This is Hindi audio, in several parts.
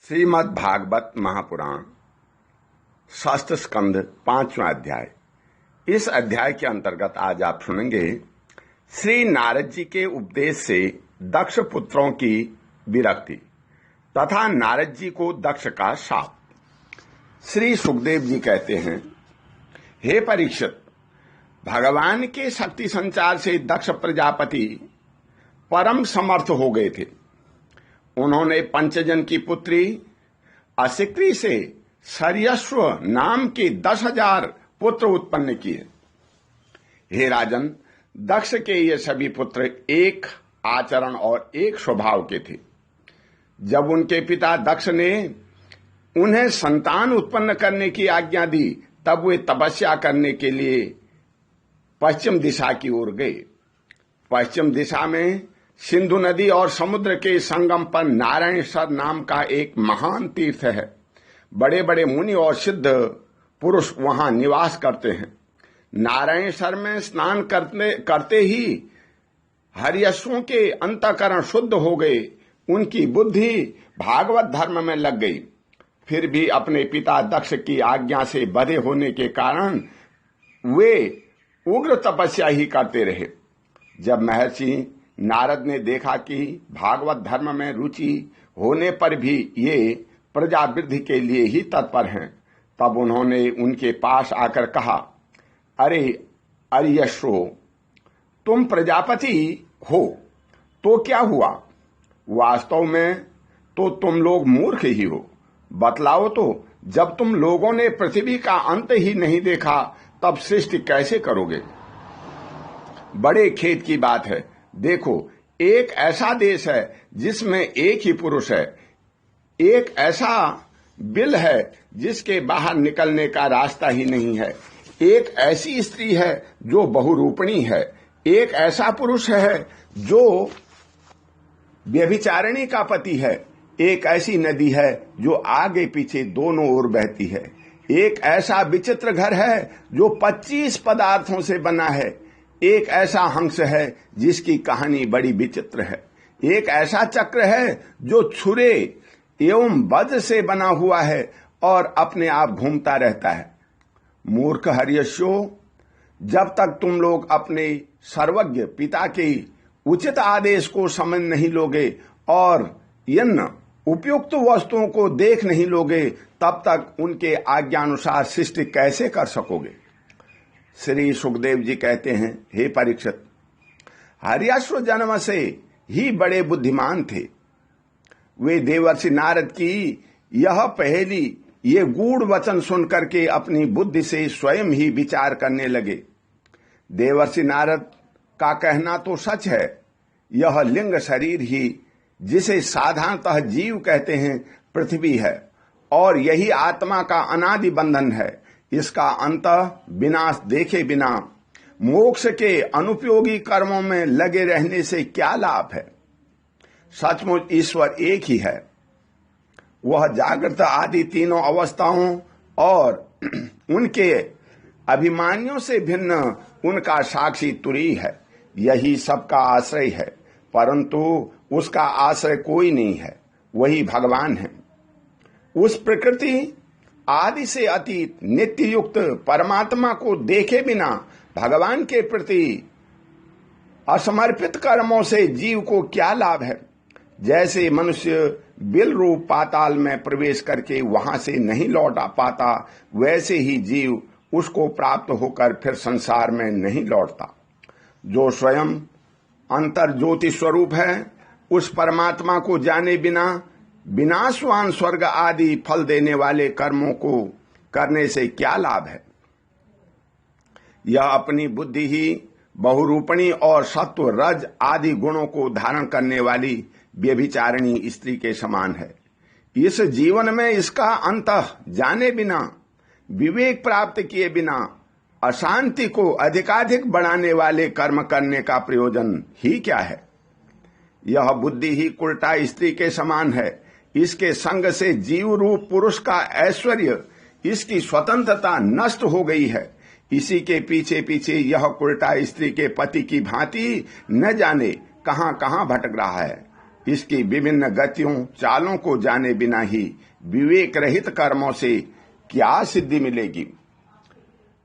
श्रीमद् भागवत महापुराण षष्ठ स्कंध 5वां अध्याय। इस अध्याय के अंतर्गत आज आप सुनेंगे श्री नारद जी के उपदेश से दक्ष पुत्रों की विरक्ति तथा नारद जी को दक्ष का शाप। श्री सुखदेव जी कहते हैं, हे परीक्षित, भगवान के शक्ति संचार से दक्ष प्रजापति परम समर्थ हो गए थे। उन्होंने पंचजन की पुत्री असिक्री से सरयस्व नाम के 10,000 पुत्र उत्पन्न किए। हे राजन, दक्ष के ये सभी पुत्र एक आचरण और एक स्वभाव के थे। जब उनके पिता दक्ष ने उन्हें संतान उत्पन्न करने की आज्ञा दी, तब वे तपस्या करने के लिए पश्चिम दिशा की ओर गए। पश्चिम दिशा में सिंधु नदी और समुद्र के संगम पर नारायणसर नाम का एक महान तीर्थ है। बड़े बड़े मुनि और सिद्ध पुरुष वहां निवास करते हैं। नारायणसर में स्नान करते ही हरियशों के अंतःकरण शुद्ध हो गए। उनकी बुद्धि भागवत धर्म में लग गई। फिर भी अपने पिता दक्ष की आज्ञा से बंधे होने के कारण वे उग्र तपस्या ही करते रहे। जब महर्षि नारद ने देखा कि भागवत धर्म में रुचि होने पर भी ये प्रजा वृद्धि के लिए ही तत्पर हैं, तब उन्होंने उनके पास आकर कहा, अरे अर्यश्रो, तुम प्रजापति हो तो क्या हुआ? वास्तव में तो तुम लोग मूर्ख ही हो। बतलाओ तो, जब तुम लोगों ने पृथ्वी का अंत ही नहीं देखा, तब सृष्टि कैसे करोगे? बड़े खेद की बात है। देखो, एक ऐसा देश है जिसमें एक ही पुरुष है, एक ऐसा बिल है जिसके बाहर निकलने का रास्ता ही नहीं है, एक ऐसी स्त्री है जो बहुरूपणी है, एक ऐसा पुरुष है जो व्यभिचारिणी का पति है, एक ऐसी नदी है जो आगे पीछे दोनों ओर बहती है, एक ऐसा विचित्र घर है जो 25 पदार्थों से बना है, एक ऐसा हंस है जिसकी कहानी बड़ी विचित्र है, एक ऐसा चक्र है जो छुरे एवं वज्र से बना हुआ है और अपने आप घूमता रहता है। मूर्ख हर्यश्यो, जब तक तुम लोग अपने सर्वज्ञ पिता के उचित आदेश को समझ नहीं लोगे और इन उपयुक्त वस्तुओं को देख नहीं लोगे, तब तक उनके आज्ञानुसार सृष्टि कैसे कर सकोगे? श्री सुखदेव जी कहते हैं, हे परीक्षित, हर्यश्व जन्म से ही बड़े बुद्धिमान थे। वे देवर्षि नारद की यह पहेली, ये गूढ़ वचन सुनकर के अपनी बुद्धि से स्वयं ही विचार करने लगे। देवर्षि नारद का कहना तो सच है। यह लिंग शरीर ही, जिसे साधारणतः जीव कहते हैं, पृथ्वी है और यही आत्मा का अनादि बंधन है। इसका अंत विनाश देखे बिना मोक्ष के अनुपयोगी कर्मों में लगे रहने से क्या लाभ है? सचमुच ईश्वर एक ही है। वह जागृत आदि तीनों अवस्थाओं और उनके अभिमानियों से भिन्न उनका साक्षी तुरी है। यही सबका आश्रय है, परंतु उसका आश्रय कोई नहीं है, वही भगवान है। उस प्रकृति आदि से अतीत नित्य युक्त परमात्मा को देखे बिना भगवान के प्रति असमर्पित कर्मों से जीव को क्या लाभ है? जैसे मनुष्य बिल रूप पाताल में प्रवेश करके वहां से नहीं लौट पाता, वैसे ही जीव उसको प्राप्त होकर फिर संसार में नहीं लौटता। जो स्वयं अंतर ज्योति स्वरूप है, उस परमात्मा को जाने बिना विनाशवान स्वर्ग आदि फल देने वाले कर्मों को करने से क्या लाभ है? यह अपनी बुद्धि ही बहुरूपणी और सत्व रज आदि गुणों को धारण करने वाली व्यभिचारिणी स्त्री के समान है। इस जीवन में इसका अंतः जाने बिना, विवेक प्राप्त किए बिना अशांति को अधिकाधिक बढ़ाने वाले कर्म करने का प्रयोजन ही क्या है? यह बुद्धि ही उल्टा स्त्री के समान है। इसके संग से जीव रूप पुरुष का ऐश्वर्य, इसकी स्वतंत्रता नष्ट हो गई है। इसी के पीछे पीछे यह उल्टा स्त्री के पति की भांति न जाने कहां कहां भटक रहा है। इसकी विभिन्न गतियों चालों को जाने बिना ही विवेक रहित कर्मों से क्या सिद्धि मिलेगी।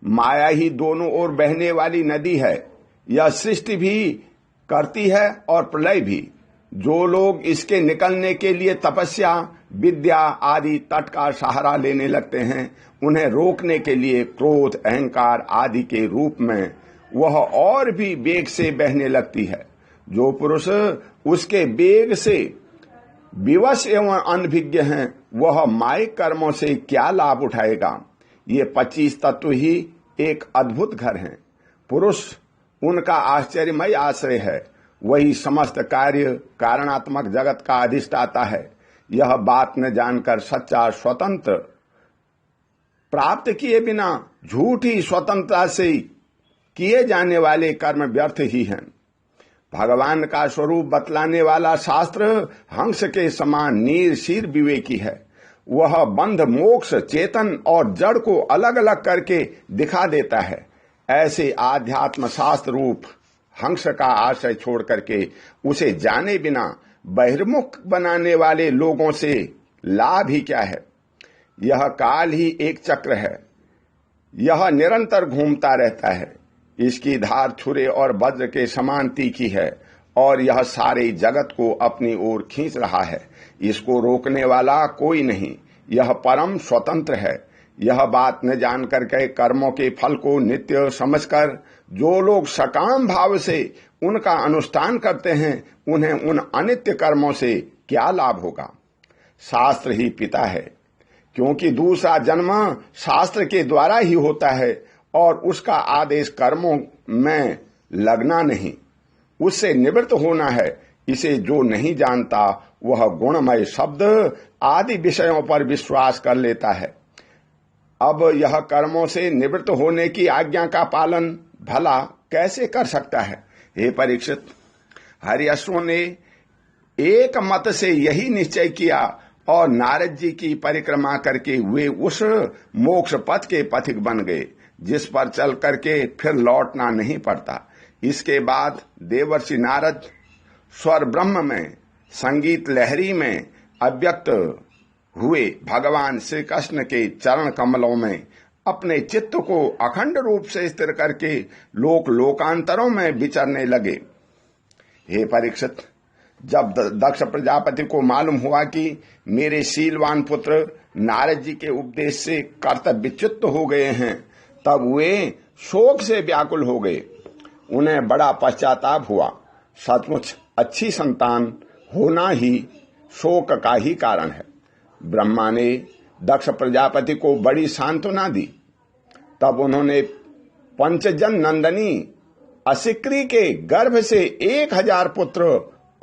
माया ही दोनों ओर बहने वाली नदी है। यह सृष्टि भी करती है और प्रलय भी। जो लोग इसके निकलने के लिए तपस्या, विद्या आदि तट का सहारा लेने लगते हैं, उन्हें रोकने के लिए क्रोध, अहंकार आदि के रूप में वह और भी वेग से बहने लगती है। जो पुरुष उसके वेग से विवश एवं अनभिज्ञ हैं, वह मायिक कर्मों से क्या लाभ उठाएगा। ये 25 तत्व ही एक अद्भुत घर हैं। पुरुष उनका आश्चर्यमय आश्रय है। वही समस्त कार्य कारणात्मक जगत का अधिष्ठाता है। यह बात न जानकर सच्चा स्वतंत्र प्राप्त किए बिना झूठी स्वतंत्रता से किए जाने वाले कर्म व्यर्थ ही हैं। भगवान का स्वरूप बतलाने वाला शास्त्र हंस के समान नीरशीर विवेकी है। वह बंध, मोक्ष, चेतन और जड़ को अलग अलग करके दिखा देता है। ऐसे आध्यात्म शास्त्र रूप हंस का आश्रय छोड़ करके उसे जाने बिना बहिर्मुख बनाने वाले लोगों से लाभ ही क्या है। यह काल ही एक चक्र है। यह निरंतर घूमता रहता है। इसकी धार छुरे और वज्र के समान तीखी है और यह सारे जगत को अपनी ओर खींच रहा है। इसको रोकने वाला कोई नहीं। यह परम स्वतंत्र है। यह बात न जानकर के कर्मों के फल को नित्य समझकर जो लोग सकाम भाव से उनका अनुष्ठान करते हैं, उन्हें उन अनित्य कर्मों से क्या लाभ होगा। शास्त्र ही पिता है, क्योंकि दूसरा जन्म शास्त्र के द्वारा ही होता है और उसका आदेश कर्मों में लगना नहीं, उससे निवृत्त होना है। इसे जो नहीं जानता वह गुणमय शब्द आदि विषयों पर विश्वास कर लेता है। अब यह कर्मों से निवृत्त होने की आज्ञा का पालन भला कैसे कर सकता है। हे परीक्षित, हरिअश्वों ने एक मत से यही निश्चय किया और नारद जी की परिक्रमा करके वे उस मोक्ष पथ के पथिक बन गए जिस पर चल करके फिर लौटना नहीं पड़ता। इसके बाद देवर्षि नारद स्वर ब्रह्म में, संगीत लहरी में अव्यक्त हुए भगवान श्री कृष्ण के चरण कमलों में अपने चित्त को अखंड रूप से स्थिर करके लोक लोकांतरों में विचरने लगे। हे परीक्षित, जब दक्ष प्रजापति को मालूम हुआ कि मेरे शीलवान पुत्र नारद जी के उपदेश से कर्तव्यच्युत हो गए हैं, तब वे शोक से व्याकुल हो गए। उन्हें बड़ा पश्चाताप हुआ। सचमुच अच्छी संतान होना ही शोक का ही कारण है। ब्रह्मा ने दक्ष प्रजापति को बड़ी सांत्वना दी। तब उन्होंने पंचजन नंदनी असिक्री के गर्भ से 1000 पुत्र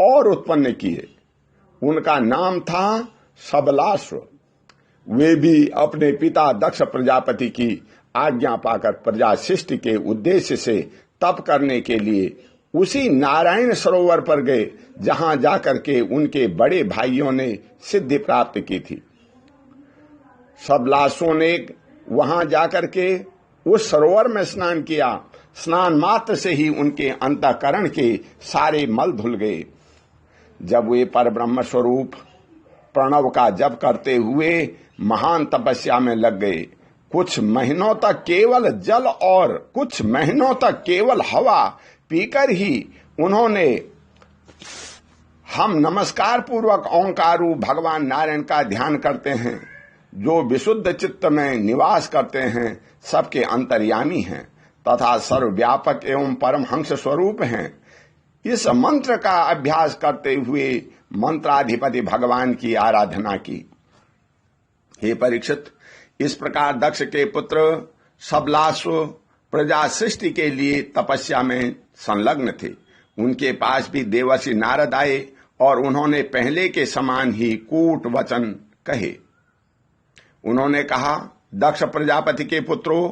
और उत्पन्न किए। उनका नाम था सबलाश्व। वे भी अपने पिता दक्ष प्रजापति की आज्ञा पाकर प्रजा सृष्टि के उद्देश्य से तप करने के लिए उसी नारायण सरोवर पर गए जहां जाकर के उनके बड़े भाइयों ने सिद्धि प्राप्त की थी। सबलाशों ने वहां जाकर के उस सरोवर में स्नान किया। स्नान मात्र से ही उनके अंतःकरण के सारे मल धुल गए। जब वे परब्रह्म स्वरूप प्रणव का जप करते हुए महान तपस्या में लग गए, कुछ महीनों तक केवल जल और कुछ महीनों तक केवल हवा पीकर ही उन्होंने हम नमस्कार पूर्वक ओंकार रूप भगवान नारायण का ध्यान करते हैं, जो विशुद्ध चित्त में निवास करते हैं, सबके अंतर्यामी हैं तथा सर्वव्यापक एवं परमहंस स्वरूप हैं। इस मंत्र का अभ्यास करते हुए मंत्राधिपति भगवान की आराधना की। हे परीक्षित, इस प्रकार दक्ष के पुत्र सबलाश्व प्रजा सृष्टि के लिए तपस्या में संलग्न थे। उनके पास भी देवर्षि नारद आए और उन्होंने पहले के समान ही कूट वचन कहे। उन्होंने कहा, दक्ष प्रजापति के पुत्रों,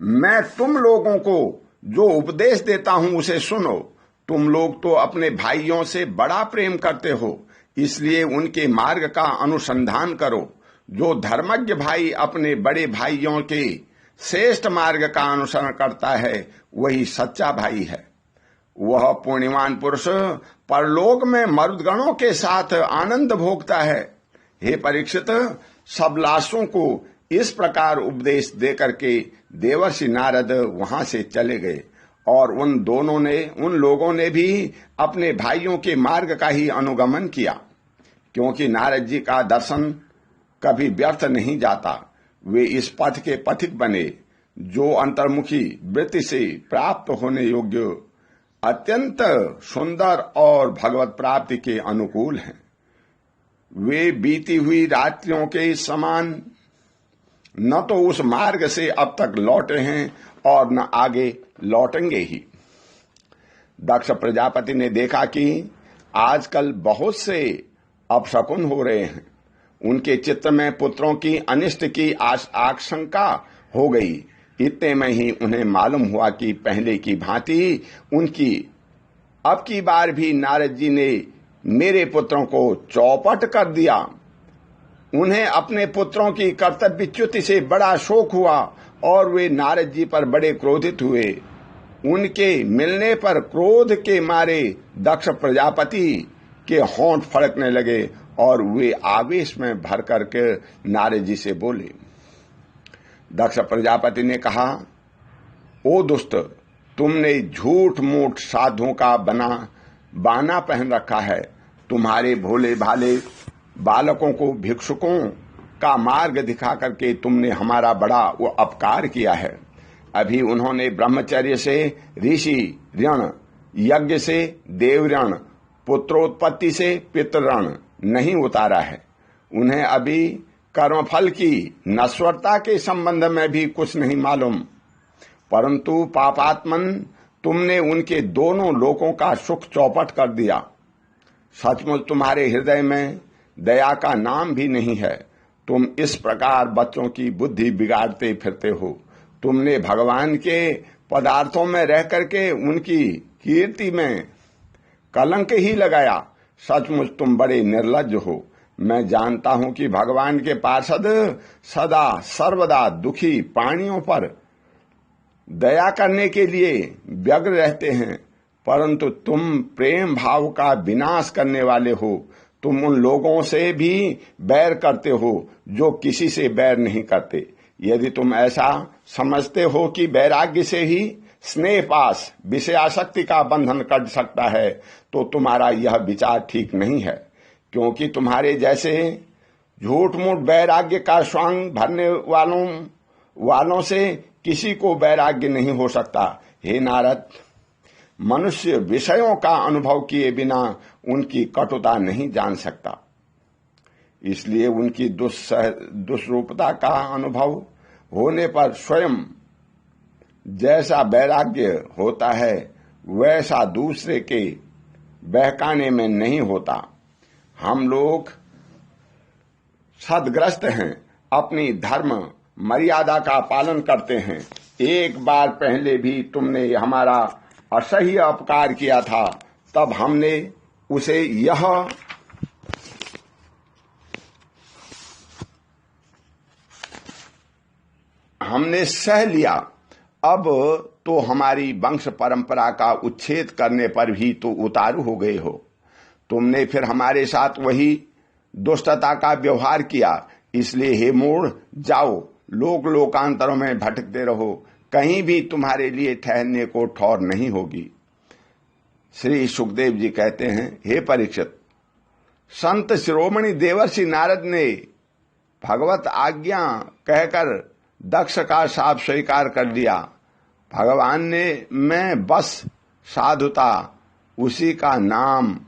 मैं तुम लोगों को जो उपदेश देता हूं उसे सुनो। तुम लोग तो अपने भाइयों से बड़ा प्रेम करते हो, इसलिए उनके मार्ग का अनुसंधान करो। जो धर्मज्ञ भाई अपने बड़े भाइयों के श्रेष्ठ मार्ग का अनुसरण करता है, वही सच्चा भाई है। वह पुण्यवान पुरुष परलोक में मरुदगणों के साथ आनंद भोगता है। हे परीक्षित, सब लाशों को इस प्रकार उपदेश देकर के देवर्षि नारद वहां से चले गए और उन लोगों ने भी अपने भाइयों के मार्ग का ही अनुगमन किया, क्योंकि नारद जी का दर्शन कभी व्यर्थ नहीं जाता। वे इस पथ के पथिक बने जो अंतर्मुखी वृत्ति से प्राप्त होने योग्य अत्यंत सुंदर और भगवत प्राप्ति के अनुकूल हैं। वे बीती हुई रात्रियों के समान न तो उस मार्ग से अब तक लौटे हैं और न आगे लौटेंगे ही। दक्ष प्रजापति ने देखा कि आजकल बहुत से अपशकुन हो रहे हैं। उनके चित्त में पुत्रों की अनिष्ट की आशंका हो गई। इतने में ही उन्हें मालूम हुआ कि पहले की भांति उनकी अब की बार भी नारद जी ने मेरे पुत्रों को चौपट कर दिया। उन्हें अपने पुत्रों की कर्तव्यच्युति से बड़ा शोक हुआ और वे नारद जी पर बड़े क्रोधित हुए। उनके मिलने पर क्रोध के मारे दक्ष प्रजापति के होंठ फड़कने लगे और वे आवेश में भर करके नारद जी से बोले। दक्ष प्रजापति ने कहा, ओ दुष्ट, तुमने झूठ मूठ साधुओं का बाना पहन रखा है। तुम्हारे भोले भाले बालकों को भिक्षुकों का मार्ग दिखा करके तुमने हमारा बड़ा वो अपकार किया है। अभी उन्होंने ब्रह्मचर्य से ऋषि ऋण, यज्ञ से देव ऋण, पुत्रोत्पत्ति से पितृ ऋण नहीं उतारा है। उन्हें अभी कर्मफल की नश्वरता के संबंध में भी कुछ नहीं मालूम, परंतु पापात्मन तुमने उनके दोनों लोकों का सुख चौपट कर दिया। सचमुच तुम्हारे हृदय में दया का नाम भी नहीं है। तुम इस प्रकार बच्चों की बुद्धि बिगाड़ते फिरते हो। तुमने भगवान के पदार्थों में रह करके उनकी कीर्ति में कलंक ही लगाया। सचमुच तुम बड़े निर्लज्ज हो। मैं जानता हूं कि भगवान के पार्षद सदा सर्वदा दुखी प्राणियों पर दया करने के लिए व्यग्र रहते हैं, परंतु तुम प्रेम भाव का विनाश करने वाले हो। तुम उन लोगों से भी बैर करते हो जो किसी से बैर नहीं करते। यदि तुम ऐसा समझते हो कि वैराग्य से ही स्नेह पास विषयासक्ति का बंधन कट सकता है, तो तुम्हारा यह विचार ठीक नहीं है, क्योंकि तुम्हारे जैसे झूठ मूठ वैराग्य का स्वांग भरने वालों से किसी को वैराग्य नहीं हो सकता। हे नारद, मनुष्य विषयों का अनुभव किए बिना उनकी कटुता नहीं जान सकता। इसलिए उनकी दुष्रूपता का अनुभव होने पर स्वयं जैसा वैराग्य होता है वैसा दूसरे के बहकाने में नहीं होता। हम लोग सद्ग्रस्त हैं, अपनी धर्म मर्यादा का पालन करते हैं। एक बार पहले भी तुमने हमारा असह्य अपकार किया था, तब हमने उसे हमने सह लिया। अब तो हमारी वंश परंपरा का उच्छेद करने पर भी तो उतारू हो गए हो। तुमने फिर हमारे साथ वही दुष्टता का व्यवहार किया। इसलिए हे मूढ़, जाओ, लोकांतरों में भटकते रहो, कहीं भी तुम्हारे लिए ठहरने को ठौर नहीं होगी। श्री सुखदेव जी कहते हैं, हे परीक्षित, संत शिरोमणि देवर्षि नारद ने भगवत आज्ञा कहकर दक्ष का शाप स्वीकार कर दिया। भगवान ने मैं बस साधुता, उसी का नाम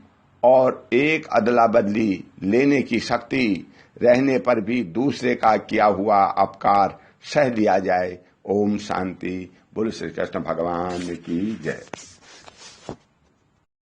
और एक अदला बदली लेने की शक्ति रहने पर भी दूसरे का किया हुआ अपकार सह लिया जाए। ओम शांति। बोलो श्री कृष्ण भगवान की जय।